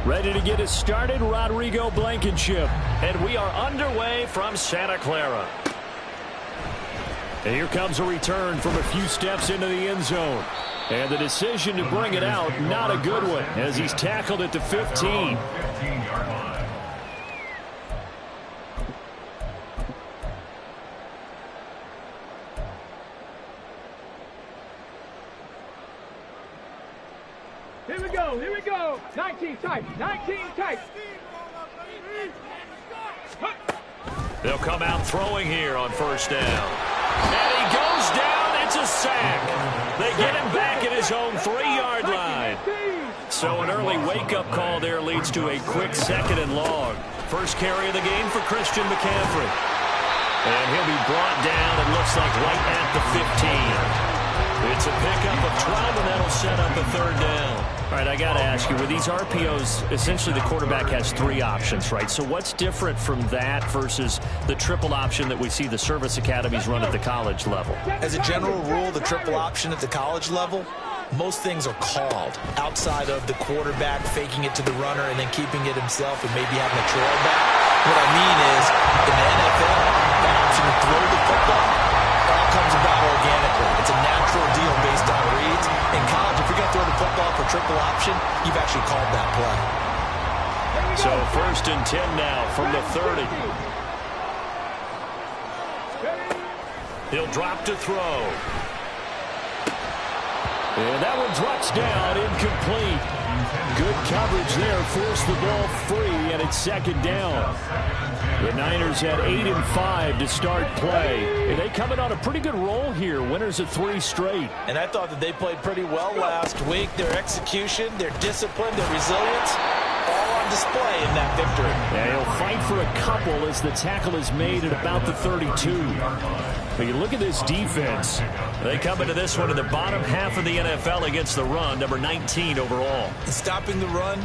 Ready to get us started, Rodrigo Blankenship. And we are underway from Santa Clara. And here comes a return from a few steps into the end zone. And the decision to bring it out, not a good one, as he's tackled at the 15. Here we go. 19 tight. They'll come out throwing here on first down. And he goes down. It's a sack. They get him back at his own 3-yard line. So an early wake-up call there leads to a quick 2nd and long. First carry of the game for Christian McCaffrey. And he'll be brought down, it looks like, right at the 15. It's a pickup of 12, and that'll set up a 3rd down. All right, I got to ask you, with these RPOs, essentially the quarterback has 3 options, right? So what's different from that versus the triple option that we see the service academies run at the college level? As a general rule, the triple option at the college level, most things are called outside of the quarterback faking it to the runner and then keeping it himself and maybe having a trail back. What I mean is, in the NFL, that option to throw the football all comes about organically. It's a natural deal based on reads. In college, if you're going to throw the football for triple option, you've actually called that play. So 1st and 10 now from the 30. He'll drop to throw. And that one drops down, incomplete. Good coverage there, forced the ball free, and it's 2nd down. The Niners had 8 and 5 to start play. And they coming on a pretty good roll here, winners of 3 straight. And I thought that they played pretty well last week. Their execution, their discipline, their resilience, all on display in that victory. Yeah, he'll fight for a couple as the tackle is made at about the 32. But you look at this defense. They come into this one in the bottom half of the NFL against the run, number 19 overall. And stopping the run,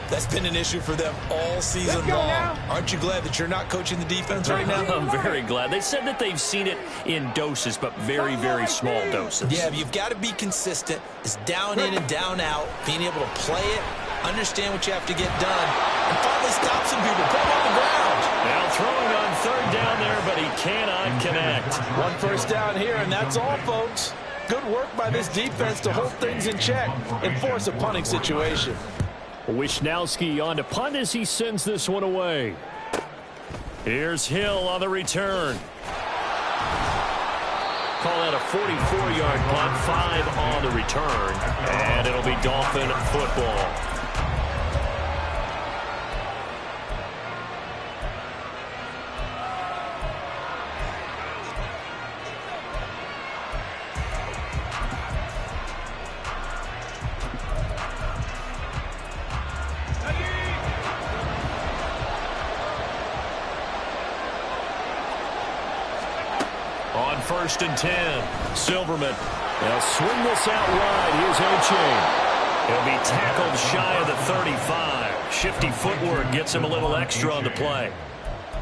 that's been an issue for them all season long. Aren't you glad that you're not coaching the defense right now? I'm very glad. They said that they've seen it in doses, but very, very small doses. Yeah, you've got to be consistent. It's down in and down out, being able to play it, understand what you have to get done, and finally stop some people, put them on the ground. Now throwing on 3rd down there, but he cannot connect. 1 first down here, and that's all, folks. Good work by this defense to hold things in check and force a punting situation. Wisnowski on to punt as he sends this one away. Here's Hill on the return. Call that a 44-yard punt, 5 on the return, and it'll be Dolphin football. On 1st and 10, Silverman. They'll swing this out wide. Here's A-Chain. He'll be tackled shy of the 35. Shifty footwork gets him a little extra on the play.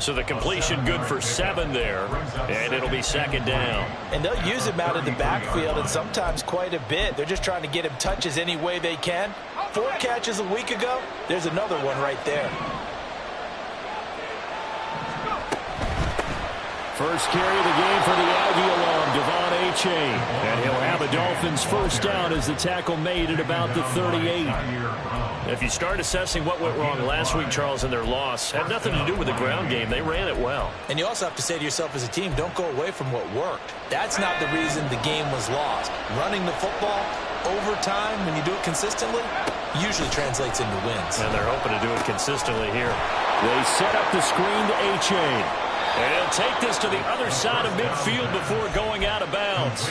So the completion good for 7 there, and it'll be 2nd down. And they'll use him out in the backfield, and sometimes quite a bit. They're just trying to get him touches any way they can. 4 catches a week ago. There's another one right there. First carry of the game for the Aggie alum, Devon A-Chain. And he'll have a Dolphins first down as the tackle made at about the 38. If you start assessing what went wrong last week, Charles, in their loss, had nothing to do with the ground game. They ran it well. And you also have to say to yourself as a team, don't go away from what worked. That's not the reason the game was lost. Running the football over time, when you do it consistently, usually translates into wins. And they're hoping to do it consistently here. They set up the screen to A-Chain. And he'll take this to the other side of midfield before going out of bounds.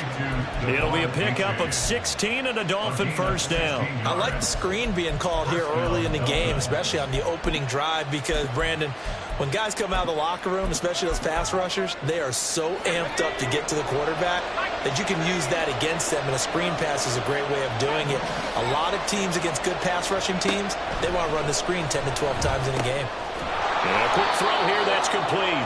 It'll be a pickup of 16 and a Dolphin first down. I like the screen being called here early in the game, especially on the opening drive, because, Brandon, when guys come out of the locker room, especially those pass rushers, they are so amped up to get to the quarterback that you can use that against them, and a screen pass is a great way of doing it. A lot of teams against good pass rushing teams, they want to run the screen 10 to 12 times in a game. And a quick throw here, that's complete.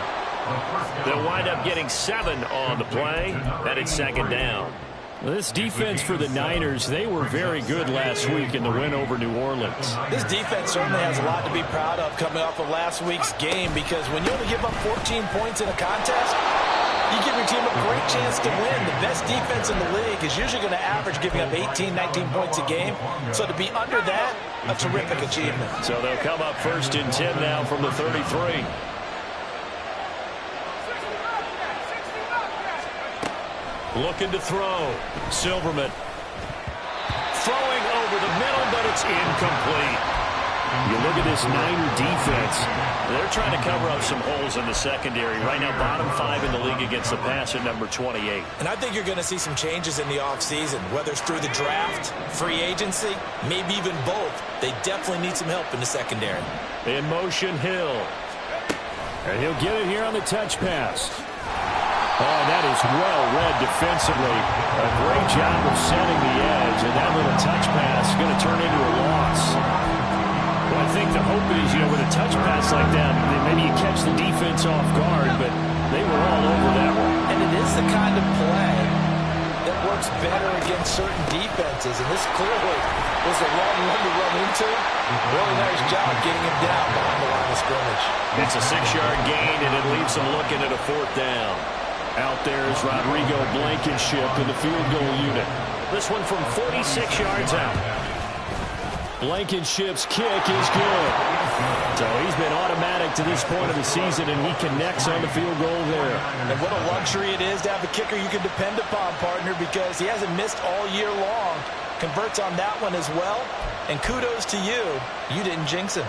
They'll wind up getting 7 on the play, and it's 2nd down. This defense for the Niners, they were very good last week in the win over New Orleans. This defense certainly has a lot to be proud of coming off of last week's game, because when you only give up 14 points in a contest, you give your team a great chance to win. The best defense in the league is usually going to average giving up 18, 19 points a game. So to be under that, a terrific achievement. So they'll come up 1st and 10 now from the 33. Looking to throw. Silverman. Throwing over the middle, but it's incomplete. You look at this Niner defense. They're trying to cover up some holes in the secondary. Right now, bottom 5 in the league against the pass at number 28. And I think you're going to see some changes in the offseason, whether it's through the draft, free agency, maybe even both. They definitely need some help in the secondary. In motion, Hill. And he'll get it here on the touch pass. Oh, that is well read defensively. A great job of setting the edge, and that little touch pass is going to turn into a loss. Well, I think the hope is, with a touch pass like that, maybe you catch the defense off guard, but they were all over that one. And it is the kind of play that works better against certain defenses, and this clearly was the wrong one to run into. Really nice job getting him down behind the line of scrimmage. It's a 6-yard gain, and it leaves them looking at a 4th down. Out there is Rodrigo Blankenship in the field goal unit. This one from 46 yards out. Blankenship's kick is good. So he's been automatic to this point of the season, and he connects on the field goal there. And what a luxury it is to have a kicker you can depend upon, partner, because he hasn't missed all year long. Converts on that one as well. And kudos to you. You didn't jinx him.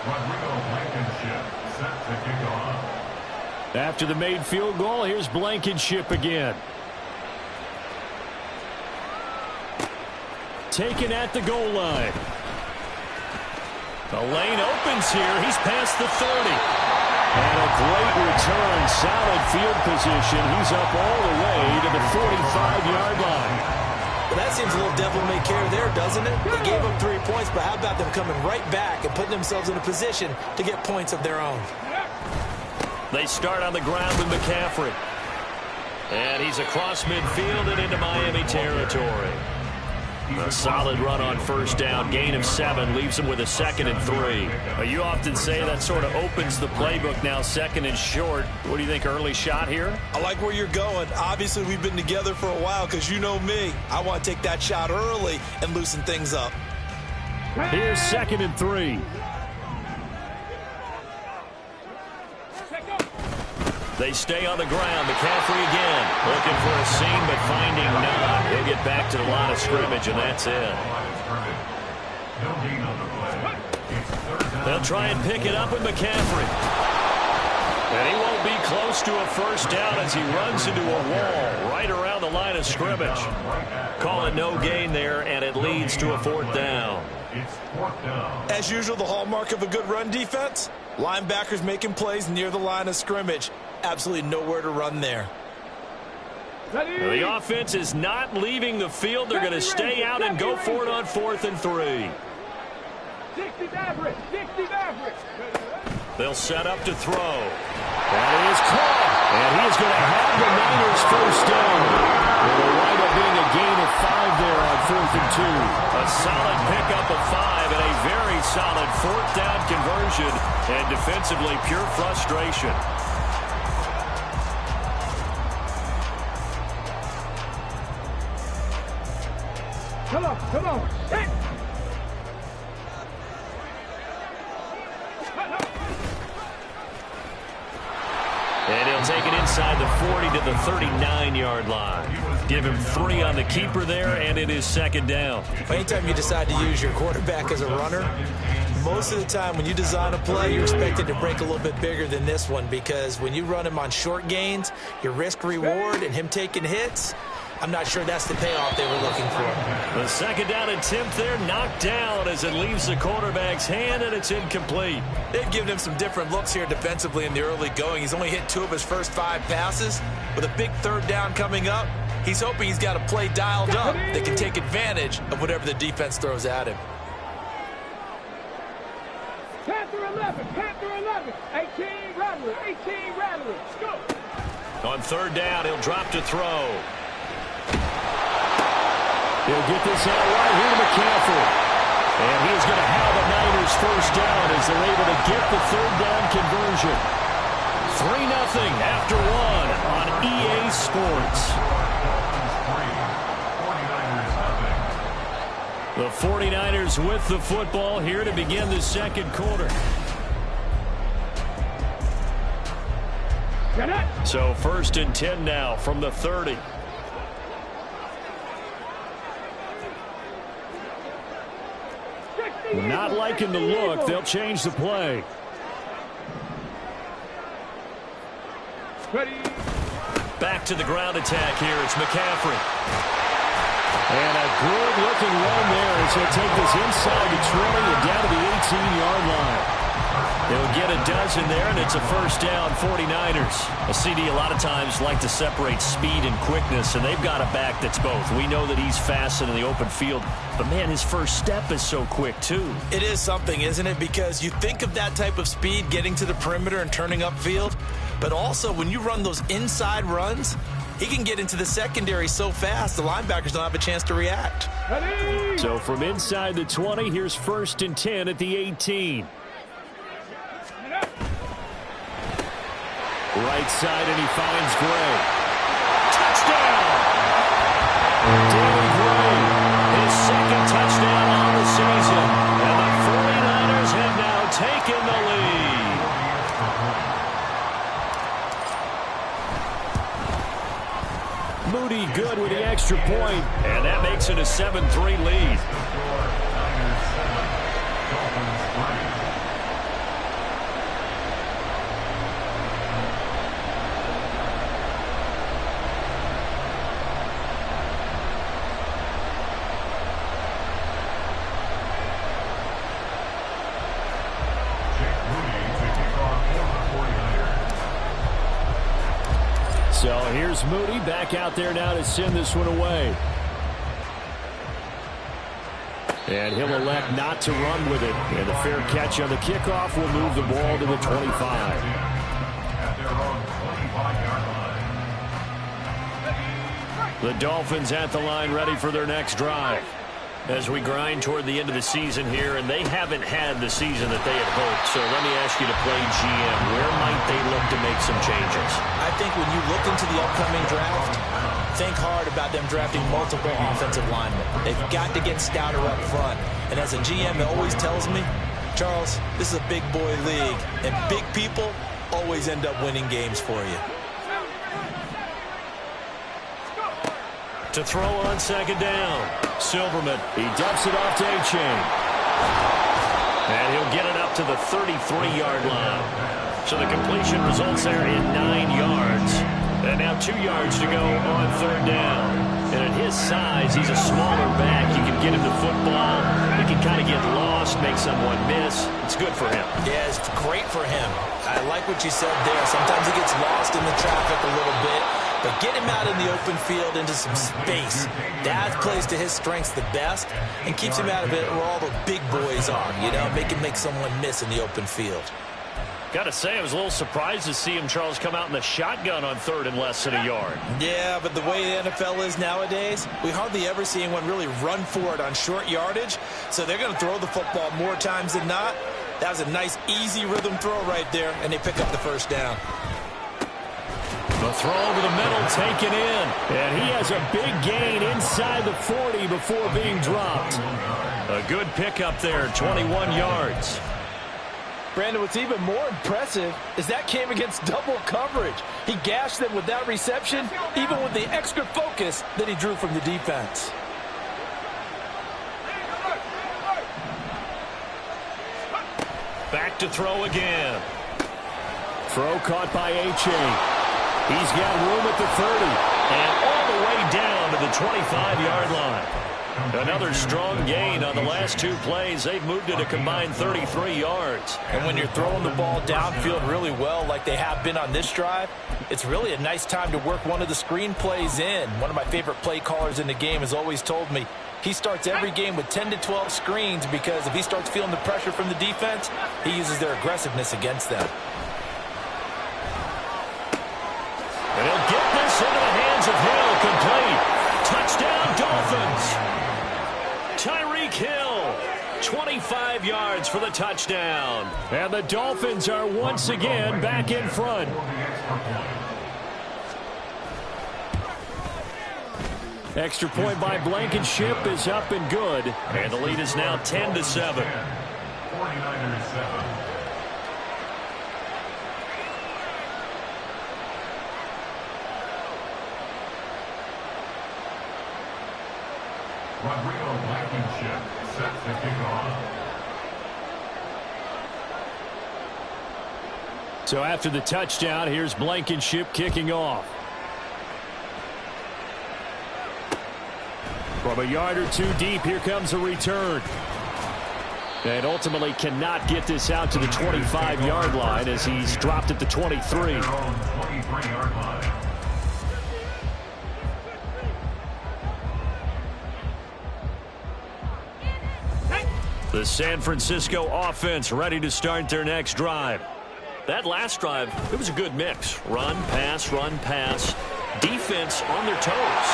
Rodrigo Blankenship set to kick off. After the made field goal, here's Blankenship again. Taken at the goal line. The lane opens here. He's past the 30. And a great return. Solid field position. He's up all the way to the 45-yard line. Well, that seems a little devil-may-care there, doesn't it? They gave up 3 points, but how about them coming right back and putting themselves in a position to get points of their own? They start on the ground with McCaffrey. And he's across midfield and into Miami territory. A solid run on 1st down. Gain of 7 leaves him with a 2nd and 3. You often say that sort of opens the playbook now, 2nd and short. What do you think, early shot here? I like where you're going. Obviously, we've been together for a while because you know me. I want to take that shot early and loosen things up. Here's 2nd and 3. They stay on the ground. McCaffrey again. Looking for a seam, but finding none. He'll get back to the line of scrimmage, and that's it. They'll try and pick it up with McCaffrey. And he won't be close to a 1st down as he runs into a wall right around the line of scrimmage. Call it no gain there, and it leads to a 4th down. As usual, the hallmark of a good run defense, linebackers making plays near the line of scrimmage. Absolutely nowhere to run there. The offense is not leaving the field. They're going to stay out and go for it on 4th and 3. They'll set up to throw. That is caught. And he is going to have the Niners 1st down. It'll wind up being a gain of 5 there on 4th and 2. A solid pickup of 5 and a very solid 4th down conversion. And defensively, pure frustration. Come on. Hit. And he'll take it inside the 40 to the 39-yard line. Give him 3 on the keeper there, and it is 2nd down. Anytime you decide to use your quarterback as a runner, most of the time when you design a play, you're expected to break a little bit bigger than this one, because when you run him on short gains, your risk-reward and him taking hits, I'm not sure that's the payoff they were looking for. The 2nd down attempt there knocked down as it leaves the quarterback's hand, and it's incomplete. They've given him some different looks here defensively in the early going. He's only hit 2 of his first 5 passes. With a big 3rd down coming up, he's hoping he's got a play dialed up that can take advantage of whatever the defense throws at him. Panther 11, 18 rattlers, go. On 3rd down, he'll drop to throw. He'll get this out right here to McCaffrey. And he is going to have a Niners first down as they're able to get the third down conversion. 3-0 after one on EA Sports. The 49ers with the football here to begin the second quarter. So 1st and 10 now from the 30. Not liking the look. They'll change the play. Back to the ground attack here. It's McCaffrey. And a good-looking run there as he'll take this inside the 20 and down to the 18-yard line. They'll get a dozen there, and it's a first down, 49ers. A CD a lot of times like to separate speed and quickness, and they've got a back that's both. We know that he's fast in the open field, but, man, his first step is so quick, too. It is something, isn't it? Because you think of that type of speed getting to the perimeter and turning upfield, but also when you run those inside runs, he can get into the secondary so fast the linebackers don't have a chance to react. So from inside the 20, here's 1st and 10 at the 18. Right side, and he finds Gray. Touchdown! David Gray, his second touchdown on the season. And the 49ers have now taken the lead. Moody good with the extra point, and that makes it a 7-3 lead. So here's Moody back out there now to send this one away. And he'll elect not to run with it. And the fair catch on the kickoff will move the ball to the 25. The Dolphins at the line ready for their next drive. As we grind toward the end of the season here, and they haven't had the season that they had hoped. So let me ask you to play GM. Where might they look to make some changes? I think when you look into the upcoming draft, think hard about them drafting multiple offensive linemen. They've got to get stouter up front. And as a GM, it always tells me, Charles, this is a big boy league, and big people always end up winning games for you. To throw on second down. Silverman, he dumps it off to A-Chain. And he'll get it up to the 33-yard line. So the completion results there in 9 yards. And now 2 yards to go on third down. And at his size, he's a smaller back. You can get him the football. He can kind of get lost, make someone miss. It's good for him. Yeah, it's great for him. I like what you said there. Sometimes he gets lost in the traffic a little bit. But get him out in the open field into some space. That plays to his strengths the best and keeps him out of it where all the big boys are, you know, make someone miss in the open field. Got to say, I was a little surprised to see him, Charles, come out in the shotgun on third and less than a yard. Yeah, but the way the NFL is nowadays, we hardly ever see anyone really run for it on short yardage. So they're going to throw the football more times than not. That was a nice, easy rhythm throw right there, and they pick up the first down. The throw over the middle taken in. And he has a big gain inside the 40 before being dropped. A good pickup there, 21 yards. Brandon, what's even more impressive is that came against double coverage. He gashed them with that reception, even with the extra focus that he drew from the defense. Back to throw again. Throw caught by A-Chain. He's got room at the 30 and all the way down to the 25-yard line. Another strong gain on the last 2 plays. They've moved it a combined 33 yards. And when you're throwing the ball downfield really well like they have been on this drive, it's really a nice time to work one of the screen plays in. One of my favorite play callers in the game has always told me he starts every game with 10 to 12 screens because if he starts feeling the pressure from the defense, he uses their aggressiveness against them. And he'll get this into the hands of Hill, complete. Touchdown, Dolphins. 25 yards for the touchdown. And the Dolphins are once again back in front. Extra point by Blankenship is up and good. And the lead is now 10-7. 49ers 7. Rodrigo Blankenship set to kick off. So after the touchdown, here's Blankenship kicking off. From a yard or two deep, here comes a return. And ultimately cannot get this out to the 25-yard line as he's dropped at the 23. 23-yard line. The San Francisco offense ready to start their next drive. That last drive, it was a good mix. Run, pass, defense on their toes.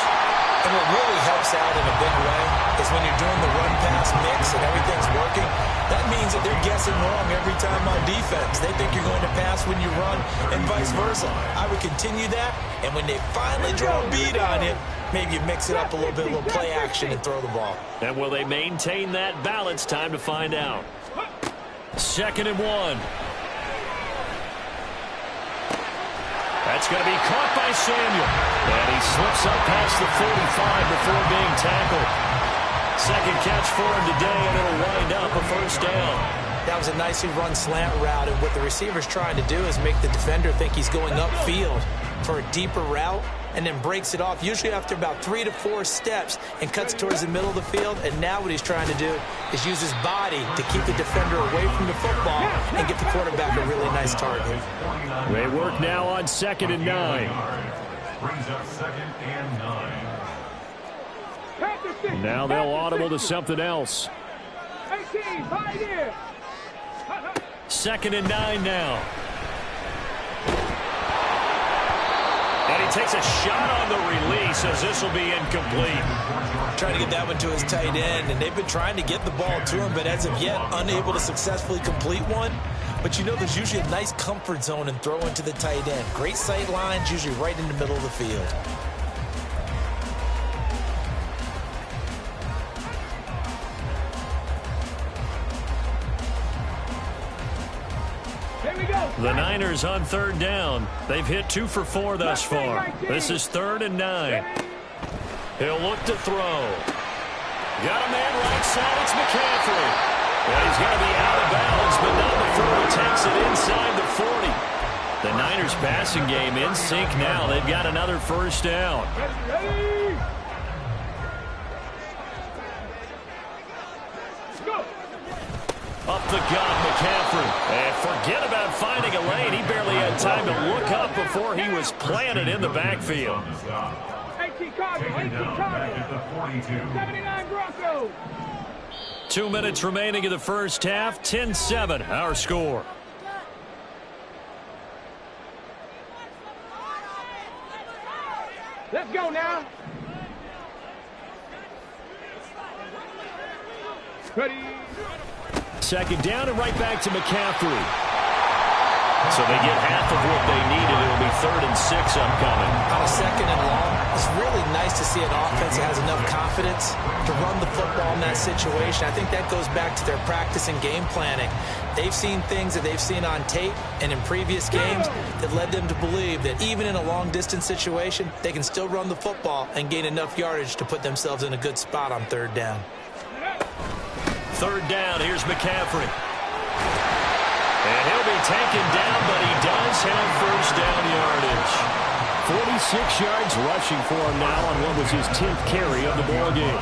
And what really helps out in a big way is when you're doing the run-pass mix and everything's working, that means that they're guessing wrong every time on defense. They think you're going to pass when you run and vice versa. I would continue that, and when they finally draw a bead on you, maybe you mix it up a little bit, a little play action, and throw the ball. And will they maintain that balance? Time to find out. 2nd and 1. That's going to be caught by Samuel. And he slips up past the 45 before being tackled. Second catch for him today, and it'll wind up a first down. That was a nicely run slant route, and what the receiver's trying to do is make the defender think he's going upfield for a deeper route, and then breaks it off, usually after about 3 to 4 steps, and cuts towards the middle of the field. And now what he's trying to do is use his body to keep the defender away from the football and get the quarterback a really nice target. They work now on 2nd and 9. Brings up 2nd and 9. Now they'll audible to something else. 18, right here. 2nd and 9 now. And he takes a shot on the release as this will be incomplete. Trying to get that one to his tight end, and they've been trying to get the ball to him, but as of yet, unable to successfully complete one. But you know there's usually a nice comfort zone in throwing to the tight end. Great sight lines, usually right in the middle of the field. The Niners on 3rd down. They've hit 2 for 4 thus far. This is 3rd and 9. He'll look to throw. Got a man right side. It's McCaffrey. Well, he's going to be out of bounds, but not before he takes it inside the 40. The Niners passing game in sync now. They've got another first down. Up the gut, McCaffrey. And forget about finding a lane. He barely had time to look up before he was planted in the backfield. 18 Cardinals, 18 Cardinals. 79 Broncos. 2 minutes remaining in the first half. 10-7, our score. Let's go now. Ready. 2nd down and right back to McCaffrey. So they get half of what they needed. It'll be 3rd and 6 upcoming. On a 2nd and long, it's really nice to see an offense that has enough confidence to run the football in that situation. I think that goes back to their practice and game planning. They've seen things that they've seen on tape and in previous games that led them to believe that even in a long-distance situation, they can still run the football and gain enough yardage to put themselves in a good spot on 3rd down. 3rd down, here's McCaffrey. And he'll be taken down, but he does have first down yardage. 46 yards rushing for him now on what was his 10th carry of the ball game.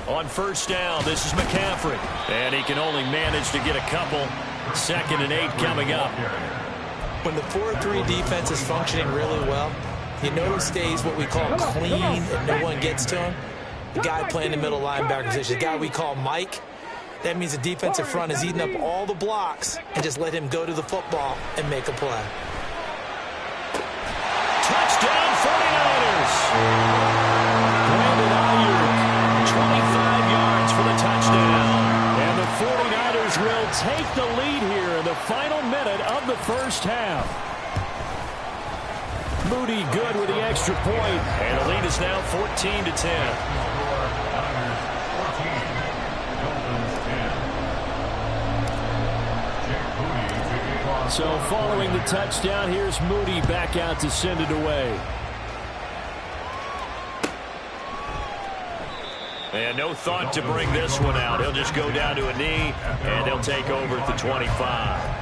On first down, this is McCaffrey. And he can only manage to get a couple. 2nd and 8 coming up. When the 4-3 defense is functioning really well, you know who stays what we call clean and no one gets to him? The guy playing the middle linebacker position, the guy we call Mike. That means the defensive front is eating up all the blocks and just let him go to the football and make a play. Touchdown 49ers! this. Brandon Ayuk, 25 yards for the touchdown. And the 49ers will take the lead here in the final minute of the first half. Moody good with the extra point. And the lead is now 14-10. So following the touchdown, here's Moody back out to send it away. And no thought to bring this one out. He'll just go down to a knee, and he'll take over at the 25.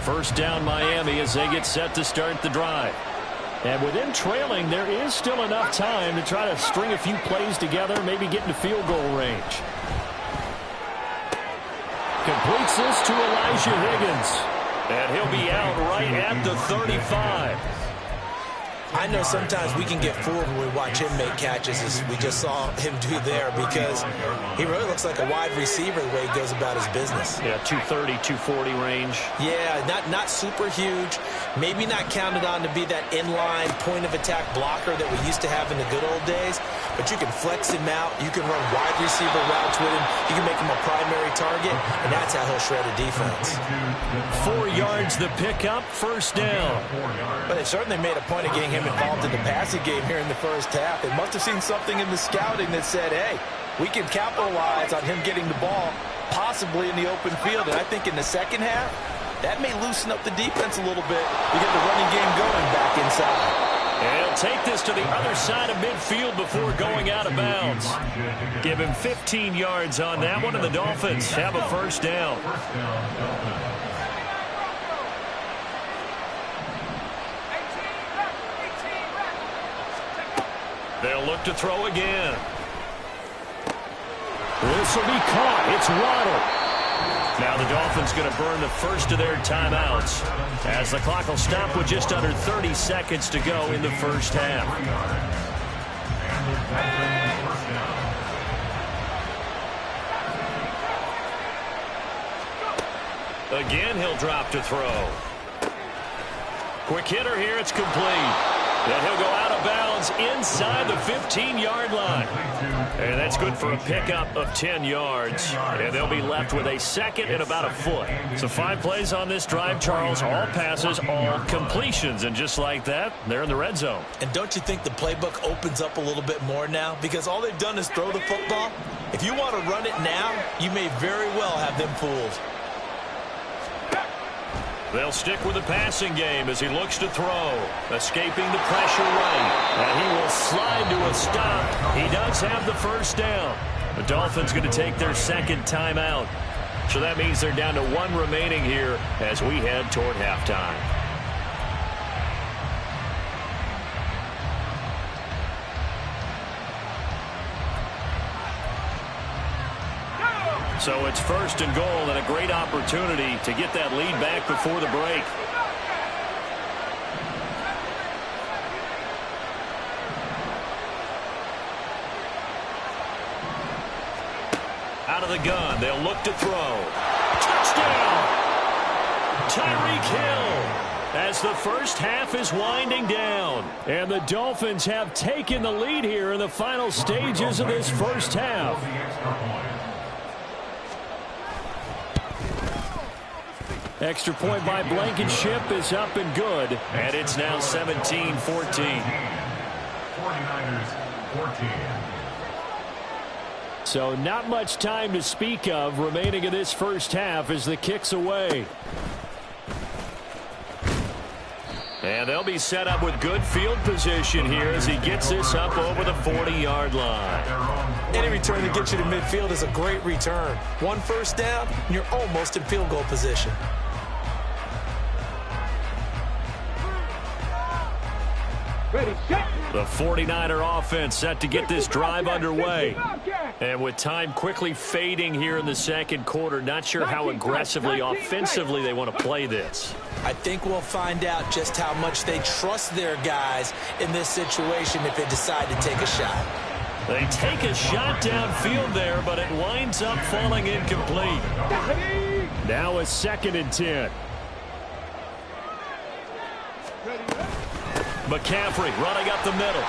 First down Miami as they get set to start the drive. And with them trailing, there is still enough time to try to string a few plays together, maybe get into field goal range. Completes this to Elijah Higgins. And he'll be out right at the 35. I know sometimes we can get fooled when we watch him make catches, as we just saw him do there, because he really looks like a wide receiver the way he goes about his business. Yeah, 230, 240 range. Yeah, not super huge. Maybe not counted on to be that inline point-of-attack blocker that we used to have in the good old days, but you can flex him out. You can run wide receiver routes with him. You can make him a primary target, and that's how he'll shred a defense. 4 yards the pickup, first down. But they certainly made a point of getting him involved in the passing game here in the first half. They must have seen something in the scouting that said, hey, we can capitalize on him getting the ball, possibly in the open field. And I think in the second half, that may loosen up the defense a little bit to get the running game going back inside. And he'll take this to the other side of midfield before going out of bounds. Give him 15 yards on that one, and the Dolphins have a first down. They'll look to throw again. This will be caught. It's Waddle. Now the Dolphins going to burn the first of their timeouts as the clock will stop with just under 30 seconds to go in the first half. Again, he'll drop to throw. Quick hitter here. It's complete. And he'll go out of bounds inside the 15-yard line. And that's good for a pickup of 10 yards. And they'll be left with a second and about a foot. So 5 plays on this drive, Charles. All passes, all completions. And just like that, they're in the red zone. And don't you think the playbook opens up a little bit more now? Because all they've done is throw the football. If you want to run it now, you may very well have them fooled. They'll stick with the passing game as he looks to throw. Escaping the pressure right. And he will slide to a stop. He does have the first down. The Dolphins going to take their second timeout. So that means they're down to 1 remaining here as we head toward halftime. So it's first and goal, and a great opportunity to get that lead back before the break. Out of the gun, they'll look to throw. Touchdown! Tyreek Hill, as the first half is winding down. And the Dolphins have taken the lead here in the final stages of this first half. Extra point by Blankenship is up and good. And it's now 17-14. 49ers 14. So not much time to speak of remaining in this first half as the kick's away. And they'll be set up with good field position here as he gets this up over the 40-yard line. Any return that gets you to midfield is a great return. 1 first down, and you're almost in field goal position. Ready, set. The 49er offense set to get this drive underway. And with time quickly fading here in the second quarter, not sure how aggressively, offensively they want to play this. I think we'll find out just how much they trust their guys in this situation if they decide to take a shot. They take a shot downfield there, but it winds up falling incomplete. Now a 2nd and 10. McCaffrey running up the middle.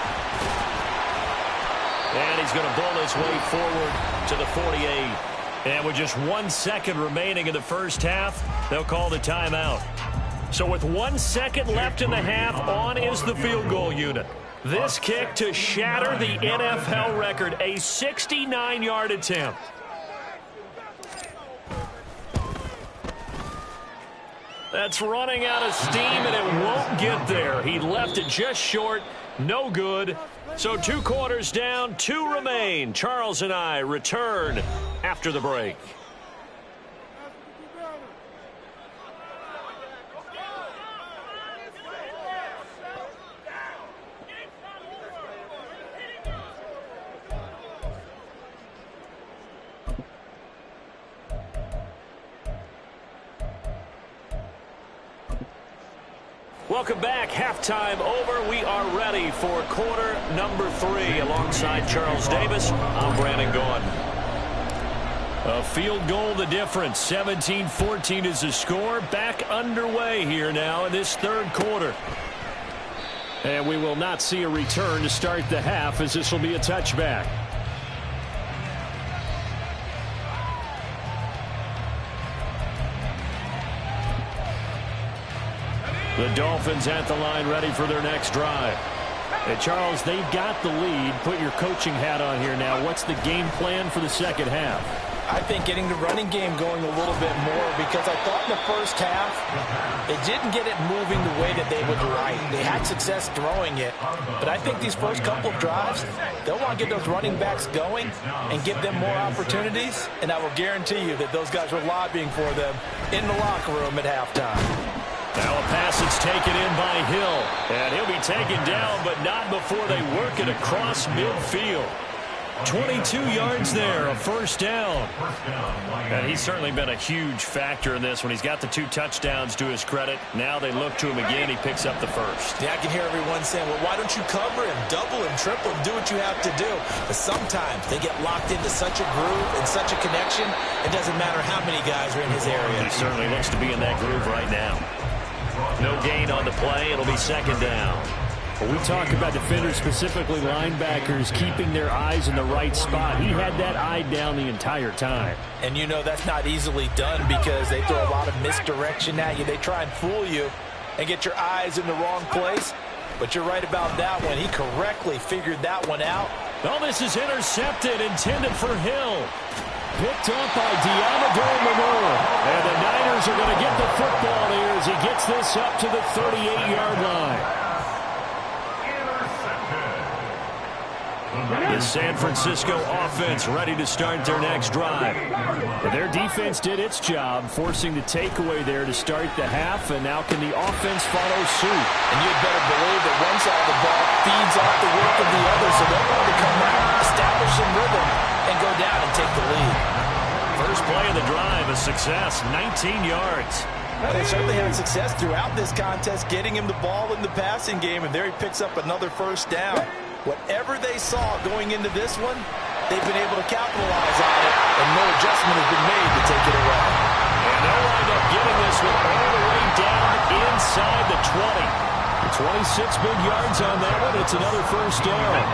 And he's going to bowl his way forward to the 48. And with just 1 second remaining in the first half, they'll call the timeout. So with 1 second left in the half, on is the field goal unit. This kick to shatter the NFL record, a 69-yard attempt. That's running out of steam, and it won't get there. He left it just short. No good. So 2 quarters down, 2 remain. Charles and I return after the break. Welcome back. Halftime over. We are ready for quarter number 3. Alongside Charles Davis, I'm Brandon Gordon. A field goal the difference. 17-14 is the score. Back underway here now in this 3rd quarter. And we will not see a return to start the half, as this will be a touchback. The Dolphins at the line, ready for their next drive. And Charles, they've got the lead. Put your coaching hat on here now. What's the game plan for the second half? I think getting the running game going a little bit more, because I thought in the first half they didn't get it moving the way that they would like. They had success throwing it, but I think these first couple of drives, they'll want to get those running backs going and give them more opportunities, and I will guarantee you that those guys were lobbying for them in the locker room at halftime. Now a pass that's taken in by Hill. And he'll be taken down, but not before they work it across midfield. 22 yards there, a first down. And he's certainly been a huge factor in this when he's got the 2 touchdowns to his credit. Now they look to him again. He picks up the first. Yeah, I can hear everyone saying, well, why don't you cover him, double him, triple him, do what you have to do. But sometimes they get locked into such a groove and such a connection, it doesn't matter how many guys are in his area. He certainly looks to be in that groove right now. No gain on the play. It'll be 2nd down. Well, we talk about defenders, specifically linebackers, keeping their eyes in the right spot. He had that eye down the entire time. And you know that's not easily done, because they throw a lot of misdirection at you. They try and fool you and get your eyes in the wrong place. But you're right about that one. He correctly figured that one out. Oh, this is intercepted, intended for Hill. Picked up by Diamador Manor. And the Niners are going to get the football here as he gets this up to the 38-yard line. The San Francisco offense ready to start their next drive. Their defense did its job, forcing the takeaway there to start the half, and now can the offense follow suit? And you'd better believe that one side of the ball feeds off the work of the other, so they're going to come out, establish some rhythm, and go down and take the lead. First play of the drive, a success, 19 yards. Well, they certainly had success throughout this contest, getting him the ball in the passing game, and there he picks up another first down. Whatever they saw going into this one, they've been able to capitalize on it, and no adjustment has been made to take it away. And they'll wind up getting this one all the way down inside the 20. 26 big yards on that one. It's another first down.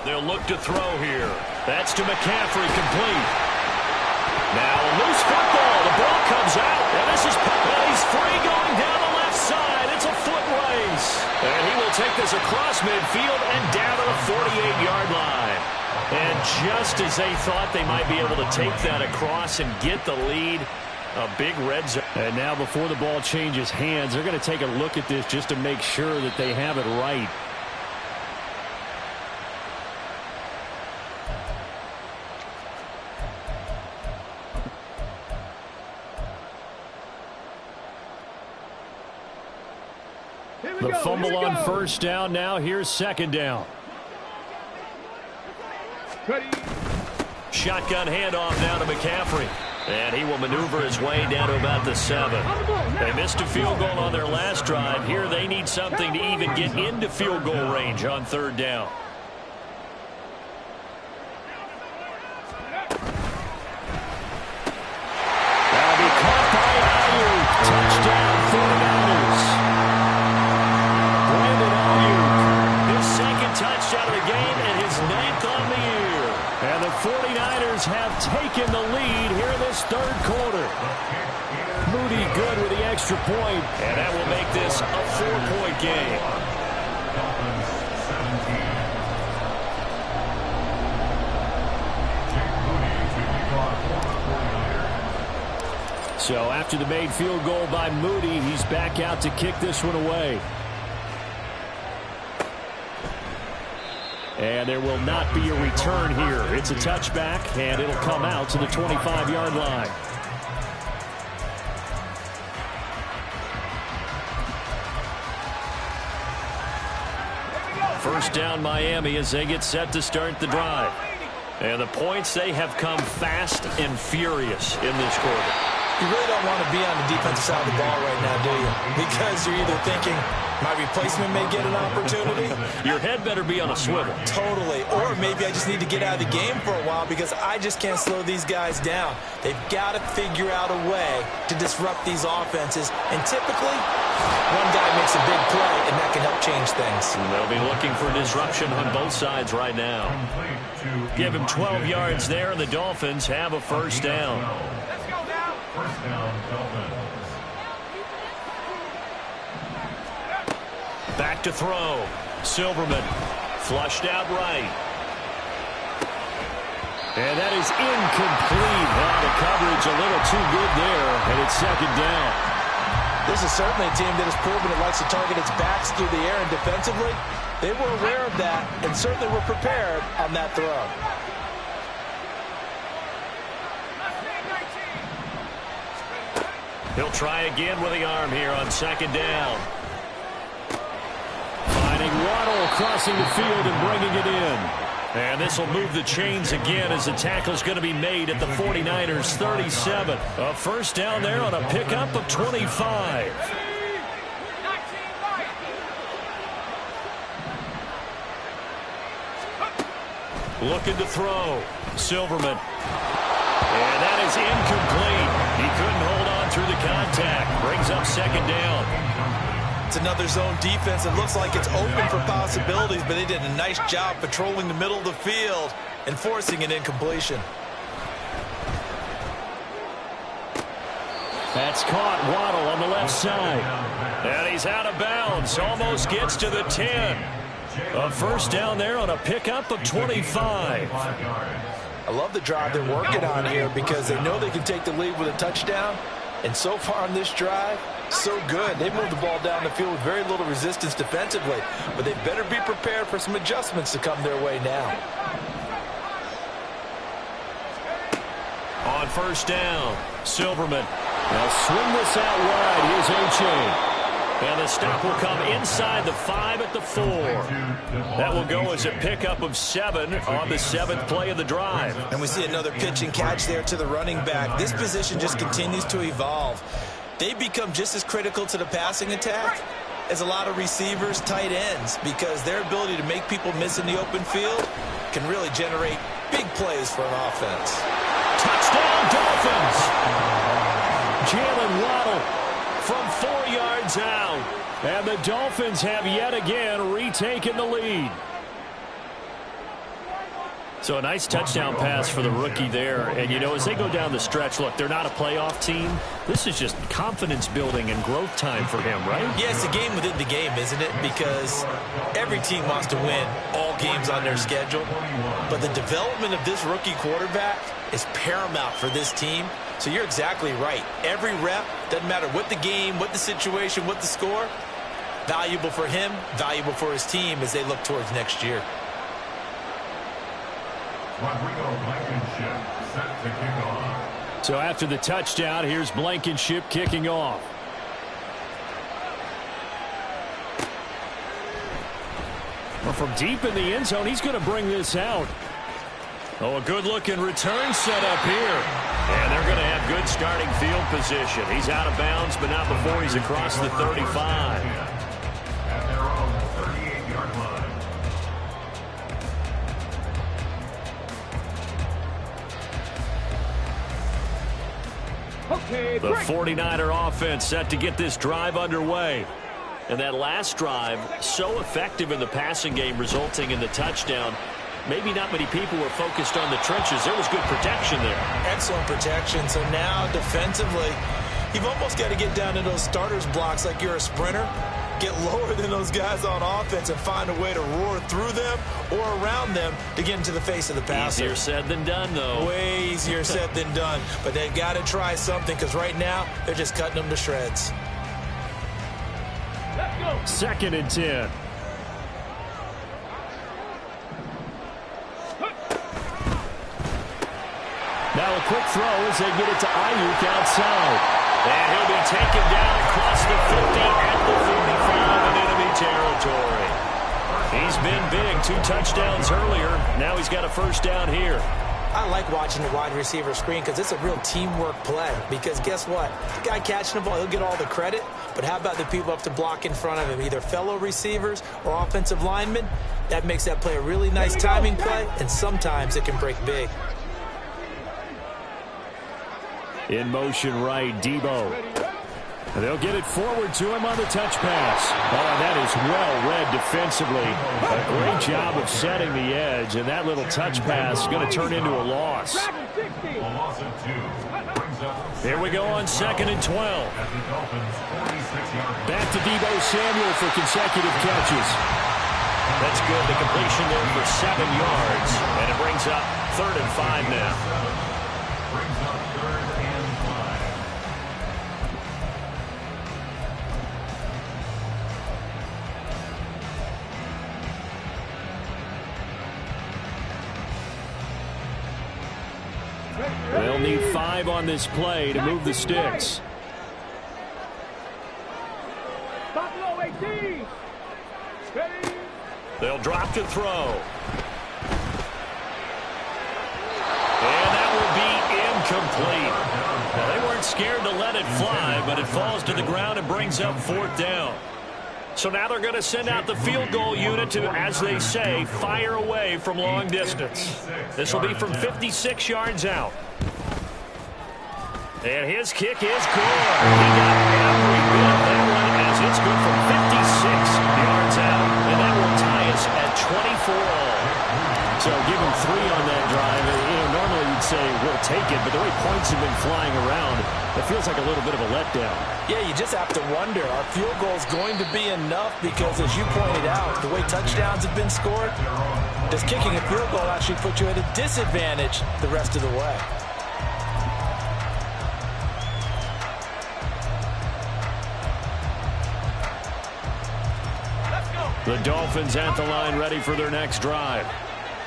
They'll look to throw here. That's to McCaffrey, complete. Now a loose football. The ball comes out. And this is, he's free going down the left side. It's a foot race. And he will take this across midfield and down to the 48-yard line. And just as they thought they might be able to take that across and get the lead, a big red zone. And now before the ball changes hands, they're going to take a look at this just to make sure that they have it right. The fumble on first down. Now here's 2nd down. Ready. Shotgun handoff now to McCaffrey. And he will maneuver his way down to about the 7. They missed a field goal on their last drive. Here they need something to even get into field goal range on 3rd down. That'll be caught by Ayuk. Touchdown 49ers. Brandon Ayuk, His 2nd touchdown of the game and his 9th on the year. and the 49ers have taken the lead here in this 3rd quarter. Moody good with the extra point. And that will make this a 4-point game. Dolphins 17. So after the made field goal by Moody, he's back out to kick this one away. And there will not be a return here. It's a touchback, and it'll come out to the 25-yard line. First down Miami as they get set to start the drive. And the points, they have come fast and furious in this quarter. You really don't want to be on the defensive side of the ball right now, do you? Because you're either thinking, my replacement may get an opportunity. Your head better be on a swivel. Totally. Or maybe I just need to get out of the game for a while because I just can't slow these guys down. They've got to figure out a way to disrupt these offenses. And typically, one guy makes a big play, and that can help change things. And they'll be looking for disruption on both sides right now. Give him 12 yards there, and the Dolphins have a first down. First down, Dolphins. Back to throw. Silverman flushed out right. And that is incomplete. Well, the coverage a little too good there, and it's 2nd down. This is certainly a team that has proven it likes to target its backs through the air, and defensively, they were aware of that and certainly were prepared on that throw. He'll try again with the arm here on 2nd down. Finding Waddle crossing the field and bringing it in. And this will move the chains again as the tackle's going to be made at the 49ers 37. A first down there on a pickup of 25. Looking to throw. Silverman. And that is incomplete. He couldn't hold on through the contact. Brings up 2nd down. It's another zone defense. It looks like it's open for possibilities, but they did a nice job patrolling the middle of the field and forcing an incompletion. That's caught. Waddle on the left side. And he's out of bounds. Almost gets to the 10. A first down there on a pickup of 25. I love the drive they're working on here because they know they can take the lead with a touchdown. And so far on this drive, so good. They moved the ball down the field with very little resistance defensively. But they better be prepared for some adjustments to come their way now. On first down, Silverman. Now swing this out wide. Here's A-Chain. And the stop will come inside the 5 at the 4. That will go as a pickup of 7 on the 7th play of the drive. And we see another pitch and catch there to the running back. This position just continues to evolve. They become just as critical to the passing attack as a lot of receivers, tight ends, because their ability to make people miss in the open field can really generate big plays for an offense. Touchdown, Dolphins! Jalen Waddle From 4 yards out. And the Dolphins have yet again retaken the lead. So a nice touchdown pass for the rookie there. And, you know, as they go down the stretch, look, they're not a playoff team. This is just confidence building and growth time for him, right? Yeah, it's a game within the game, isn't it? Because every team wants to win all games on their schedule. But the development of this rookie quarterback is paramount for this team. So you're exactly right. Every rep, doesn't matter what the game, what the situation, what the score, valuable for him, valuable for his team as they look towards next year. Rodrigo Blankenship set to kick off. So after the touchdown, here's Blankenship kicking off. Well, from deep in the end zone, he's going to bring this out. Oh, a good-looking return set up here. And they're going to have good starting field position. He's out of bounds, but not before he's across the 35. At their own 38-yard line. Okay, The 49er offense set to get this drive underway. And that last drive, so effective in the passing game, resulting in the touchdown. Maybe not many people were focused on the trenches. There was good protection there. Excellent protection. So now defensively, you've almost got to get down to those starters blocks like you're a sprinter. Get lower than those guys on offense and find a way to roar through them or around them to get into the face of the passer. Easier said than done, though. Way easier said than done. But they've got to try something because right now they're just cutting them to shreds. let's go. 2nd and 10. Now a quick throw as they get it to Ayuk outside. And he'll be taken down across the 50 at the 45 in enemy territory. He's been big. 2 touchdowns earlier. Now he's got a first down here. I like watching the wide receiver screen because it's a real teamwork play. Because guess what? The guy catching the ball, he'll get all the credit. But how about the people up to block in front of him, either fellow receivers or offensive linemen? That makes that play a really nice timing play, and sometimes it can break big. In motion right, Debo. They'll get it forward to him on the touch pass. Oh, that is well read defensively. A great job of setting the edge, and that little touch pass is going to turn into a loss. A loss of 2. Brings up Here we go on 2nd and 12. at the Dolphins' 46-yard line. Back to Debo Samuel for consecutive catches. That's good. The completion there for 7 yards. And it brings up 3rd and 5 now. Brings up 3rd and 5. They'll need 5 on this play to move the sticks. Buffalo 18. Ready. They'll drop to throw. And that will be incomplete. Now, they weren't scared to let it fly, but it falls to the ground and brings up 4th down. So now they're going to send out the field goal unit to, as they say, fire away from long distance. This will be from 56 yards out. And his kick is good. He got every bit of that one as it's good from 56 yards out. And that will tie us at 24 all. So give him 3 on that drive. Normally you'd say we'll take it, but the way points have been flying around, it feels like a little bit of a letdown. Yeah, you just have to wonder, are field goals going to be enough? Because as you pointed out, the way touchdowns have been scored, does kicking a field goal actually put you at a disadvantage the rest of the way? The Dolphins at the line ready for their next drive.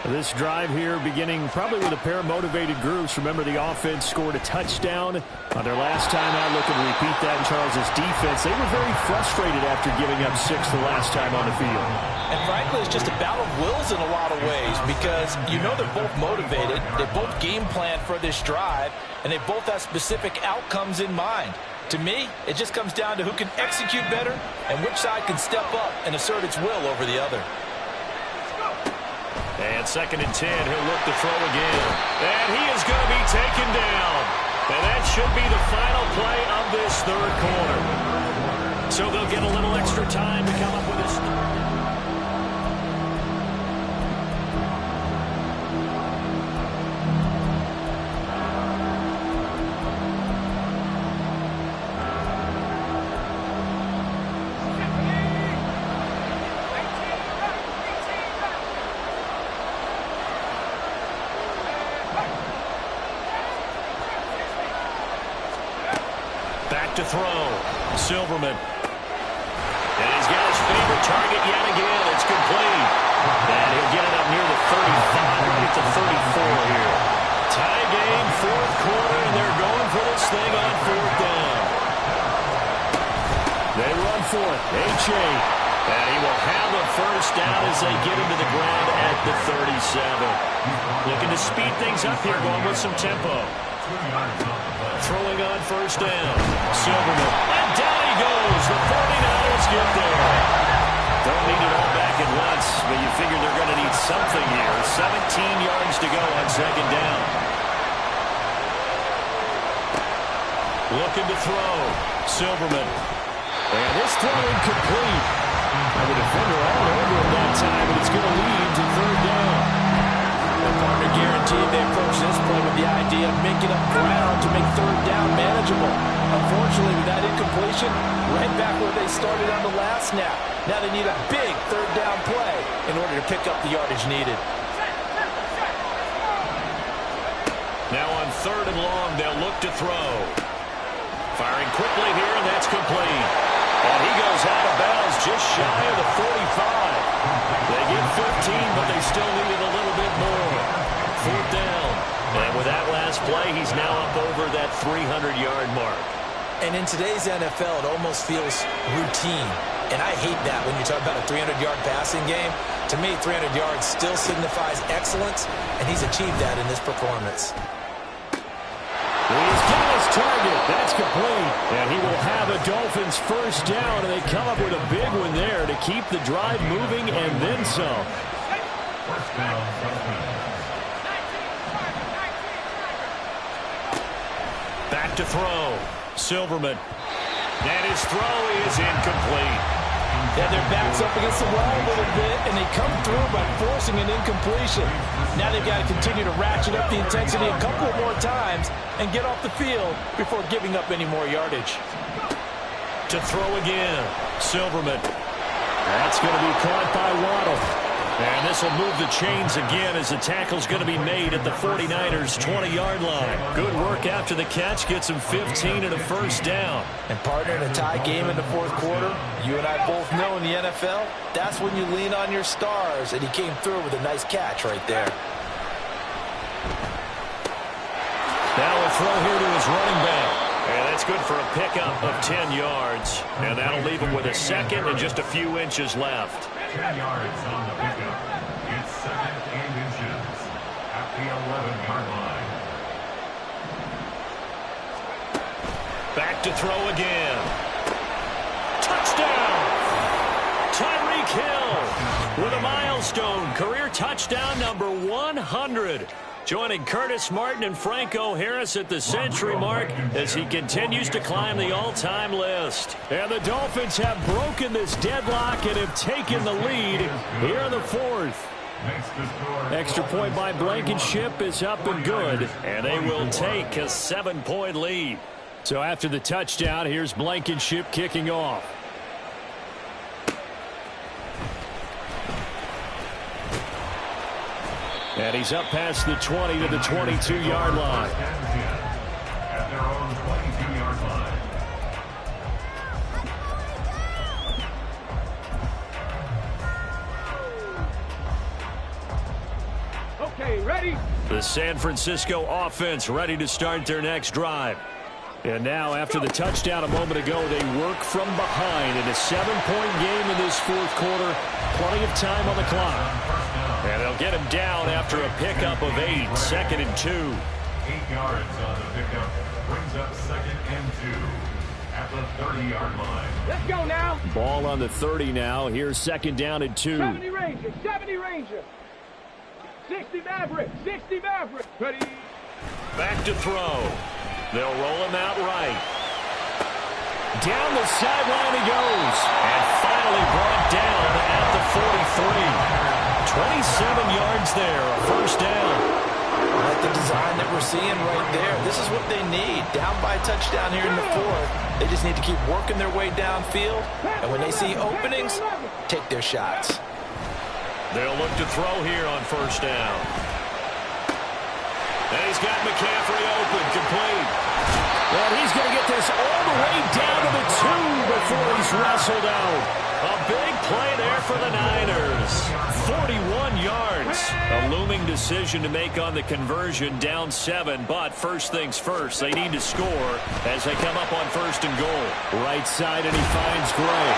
This drive here beginning probably with a pair of motivated groups. Remember, the offense scored a touchdown on their last time out, looking to repeat that in Charles' defense. They were very frustrated after giving up 6 the last time on the field. And frankly, it's just a battle of wills in a lot of ways because you know they're both motivated, they both game plan for this drive, and they both have specific outcomes in mind. To me, it just comes down to who can execute better and which side can step up and assert its will over the other. And 2nd and 10, he'll look to throw again. And he is going to be taken down. And that should be the final play of this 3rd quarter. So they'll get a little extra time to come up with this. To throw. Silverman. And he's got his favorite target yet again. It's complete. And he'll get it up near the 35, right at the 34 here. Tie game, 4th quarter, and they're going for this thing on 4th down. They run for it. H.A. And he will have a first down as they get him to the ground at the 37. Looking to speed things up here, going with some tempo. Throwing on first down. Silverman. And down he goes. The 49ers get there. Don't need it all back at once, but you figure they're going to need something here. 17 yards to go on second down. Looking to throw. Silverman. And this throw incomplete. And the defender all over him that time, and it's going to lead to third down. The partner guaranteed they approach this play with the idea of making up ground to make third down manageable. Unfortunately, with that incompletion, right back where they started on the last snap. Now they need a big third down play in order to pick up the yardage needed. Now on third and long, they'll look to throw. Firing quickly here, and that's complete. And he goes out of bounds just shy of the 45. They get 15, but they still needed a little bit more. Fourth down. And with that last play, he's now up over that 300-yard mark. And in today's NFL, it almost feels routine. And I hate that when you talk about a 300-yard passing game. To me, 300 yards still signifies excellence, and he's achieved that in this performance. He's got his target. That's complete. And he will have a Dolphins first down, and they come up with a big one there to keep the drive moving and then some. First down, Back to throw. Silverman. And his throw is incomplete. Yeah, their back's up against the wall a little bit, and they come through by forcing an incompletion. Now they've got to continue to ratchet up the intensity a couple more times and get off the field before giving up any more yardage. To throw again. Silverman. That's going to be caught by Waddle. And this will move the chains again as the tackle's going to be made at the 49ers' 20-yard line. Good work after the catch. Gets him 15 and a first down. And partner, in a tie game in the fourth quarter, you and I both know in the NFL, that's when you lean on your stars, and he came through with a nice catch right there. Now a throw here to his running back. And that's good for a pickup of 10 yards. And that'll leave him with a second and just a few inches left. 10 yards on the pickup. It's second and inches at the 11-yard line. Back to throw again. Touchdown! Tyreek Hill with a milestone. Career touchdown number 100. Joining Curtis Martin and Franco Harris at the century mark as he continues to climb the all-time list. And the Dolphins have broken this deadlock and have taken the lead here in the fourth. Extra point by Blankenship is up and good, and they will take a 7-point lead. So after the touchdown, here's Blankenship kicking off. And he's up past the 20 to the 22-yard line. At their own 22-yard line. Okay, ready? The San Francisco offense ready to start their next drive. And now, after the touchdown a moment ago, they work from behind in a 7-point game in this fourth quarter. Plenty of time on the clock. And they'll get him down after a pickup of 8, 2nd and 2. 8 yards on the pickup brings up 2nd and 2 at the 30-yard line. Let's go now. Ball on the 30 now. Here's 2nd down and 2. 70 Ranger, 70 Ranger. 60 Maverick, 60 Maverick. Ready? Back to throw. They'll roll him out right. Down the sideline he goes. And finally brought down at the 43. 27 yards there, a first down. I like the design that we're seeing right there. This is what they need. Down by a touchdown here in the fourth. They just need to keep working their way downfield. And when they see openings, take their shots. They'll look to throw here on first down. And he's got McCaffrey open, complete. And he's going to get this all the way down to the 2 before he's wrestled out. A big play there for the Niners. 41 yards. A looming decision to make on the conversion, down 7. But first things first, they need to score as they come up on first and goal. Right side, and he finds Gray.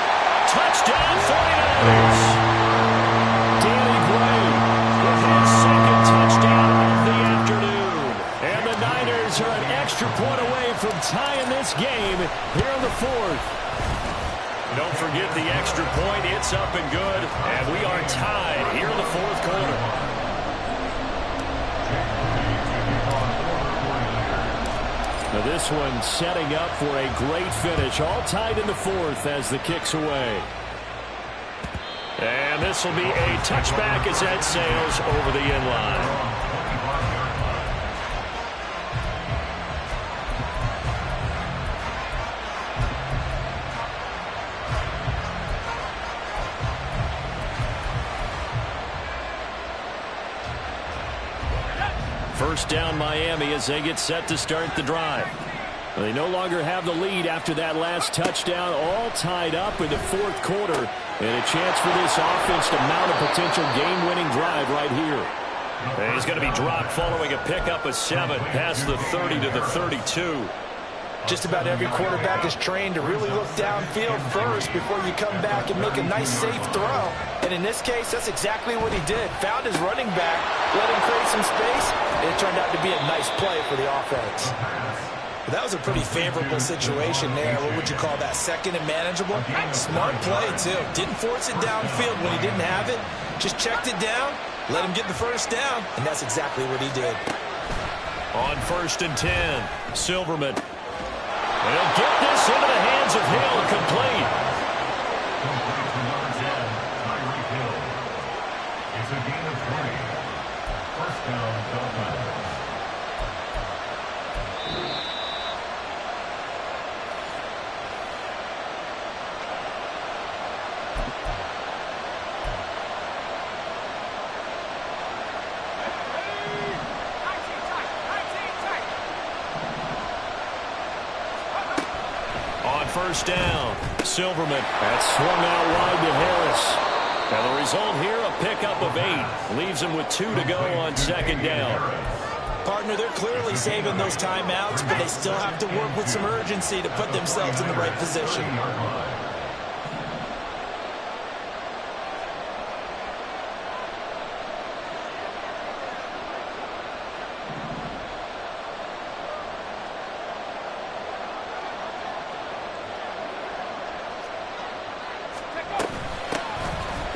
Touchdown, 49ers. Danny Gray with his second touchdown of the afternoon. And the Niners are an tying this game here in the fourth. Don't forget the extra point. It's up and good. And we are tied here in the fourth quarter. Now this one setting up for a great finish. All tied in the fourth as the kick's away. And this will be a touchback as that sails over the end line. First down Miami as they get set to start the drive. They no longer have the lead after that last touchdown, all tied up in the fourth quarter, and a chance for this offense to mount a potential game-winning drive right here. And he's going to be dropped following a pickup of 7 past the 30 to the 32. Just about every quarterback is trained to really look downfield first before you come back and make a nice, safe throw. And in this case, that's exactly what he did. Found his running back, let him create some space, and it turned out to be a nice play for the offense. That was a pretty favorable situation there. What would you call that? Second and manageable? Smart play, too. Didn't force it downfield when he didn't have it. Just checked it down, let him get the first down, and that's exactly what he did. On 1st and 10, Silverman. They'll get this into the hands of Hill, complete. Complete to number 10, Tyreek Hill. It's a gain of 20. First down, Dolphins. First down, Silverman. That swung out wide to Harris. And the result here, a pickup of 8. Leaves him with 2 to go on 2nd down. Partner, they're clearly saving those timeouts, but they still have to work with some urgency to put themselves in the right position.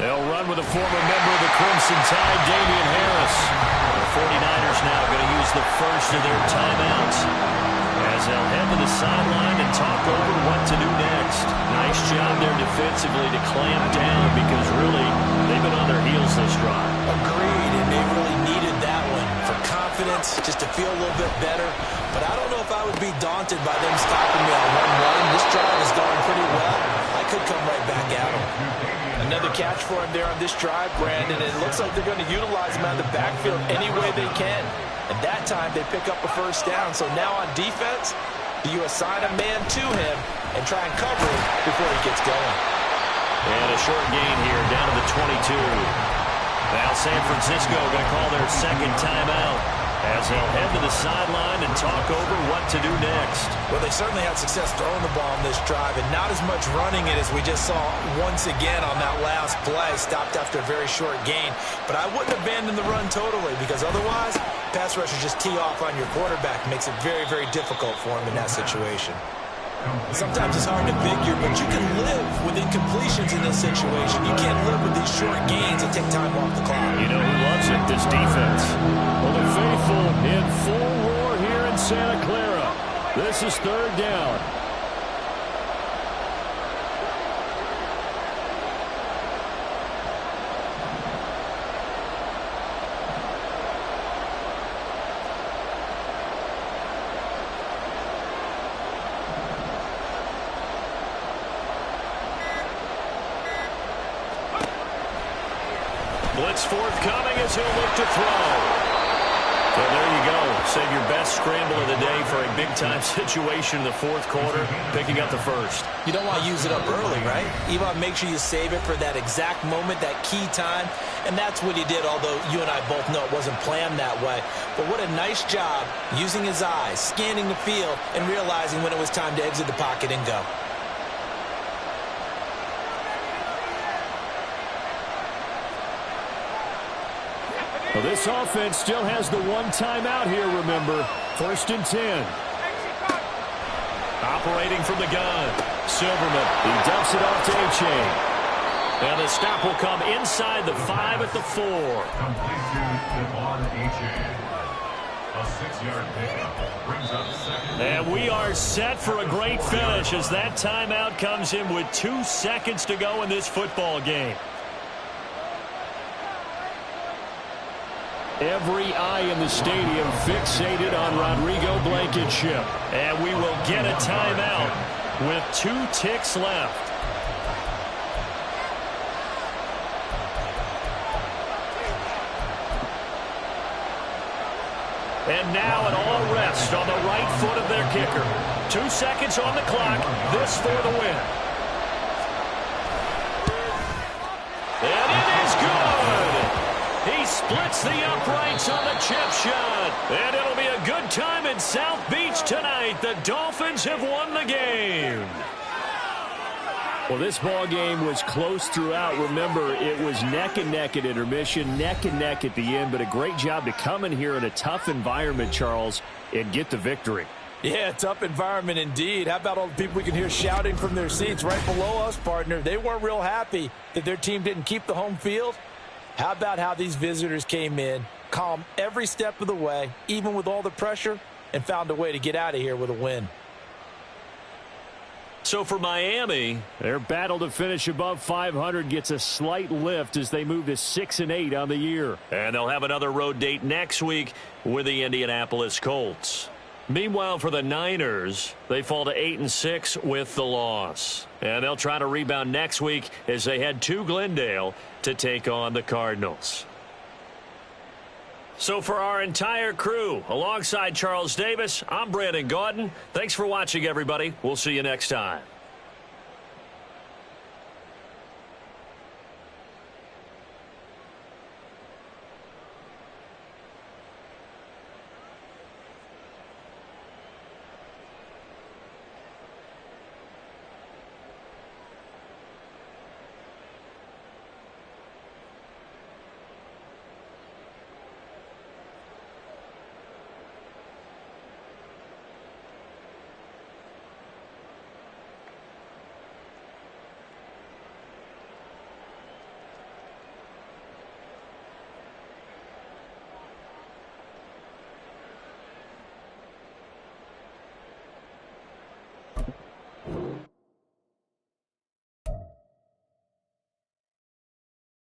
They'll run with a former member of the Crimson Tide, Damian Harris. The 49ers now going to use the first of their timeouts as they'll head to the sideline and talk over what to do next. Nice job there defensively to clamp down because really they've been on their heels this drive. Agreed, and they really needed that one for confidence, just to feel a little bit better. But I don't know if I would be daunted by them stopping me on 1-1. This drive is going pretty well. I could come right back at them. Another catch for him there on this drive, Brandon. It looks like they're going to utilize him out of the backfield any way they can. And that time they pick up a first down. So now on defense, do you assign a man to him and try and cover him before he gets going? And a short gain here down to the 22. Now San Francisco going to call their second timeout as they'll head to the sideline and talk over what to do next. Well, they certainly had success throwing the ball on this drive, and not as much running it as we just saw once again on that last play. Stopped after a very short gain. But I wouldn't abandon the run totally, because otherwise, pass rushers just tee off on your quarterback. Makes it very, very difficult for him in that situation. Sometimes it's hard to figure, but you can live with incompletions in this situation. You can't live with these short gains that take time off the clock. You know who loves it? This defense. Well, the faithful in full roar here in Santa Clara. This is 3rd down. Blitz forthcoming as he'll look to throw. So there you go. Save your best scramble of the day for a big-time situation in the fourth quarter, picking up the first. You don't want to use it up early, right? You want to make sure you save it for that exact moment, that key time. And that's what he did, although you and I both know it wasn't planned that way. But what a nice job using his eyes, scanning the field, and realizing when it was time to exit the pocket and go. Well, this offense still has the one timeout here, remember. 1st and 10. Operating from the gun. Silverman, he dumps it off to Achane. And the stop will come inside the 5 at the 4. Complete to Devon Achane. A 6-yard pickup brings up second. And we are set for a great finish as that timeout comes in with 2 seconds to go in this football game. Every eye in the stadium fixated on Rodrigo Blankenship. And we will get a timeout with 2 ticks left. And now an all rest on the right foot of their kicker. 2 seconds on the clock. This for the win. And it is good. He splits the uprights on the chip shot. And it'll be a good time in South Beach tonight. The Dolphins have won the game. Well, this ball game was close throughout. Remember, it was neck and neck at intermission, neck and neck at the end, but a great job to come in here in a tough environment, Charles, and get the victory. Yeah, tough environment indeed. How about all the people we can hear shouting from their seats right below us, partner? They weren't real happy that their team didn't keep the home field. How about how these visitors came in, calm every step of the way, even with all the pressure, and found a way to get out of here with a win. So for Miami, their battle to finish above 500 gets a slight lift as they move to 6-8 on the year. and they'll have another road date next week with the Indianapolis Colts. Meanwhile, for the Niners, they fall to 8-6 with the loss. And they'll try to rebound next week as they head to Glendale to take on the Cardinals. So for our entire crew, alongside Charles Davis, I'm Brandon Gaudin. Thanks for watching, everybody. We'll see you next time.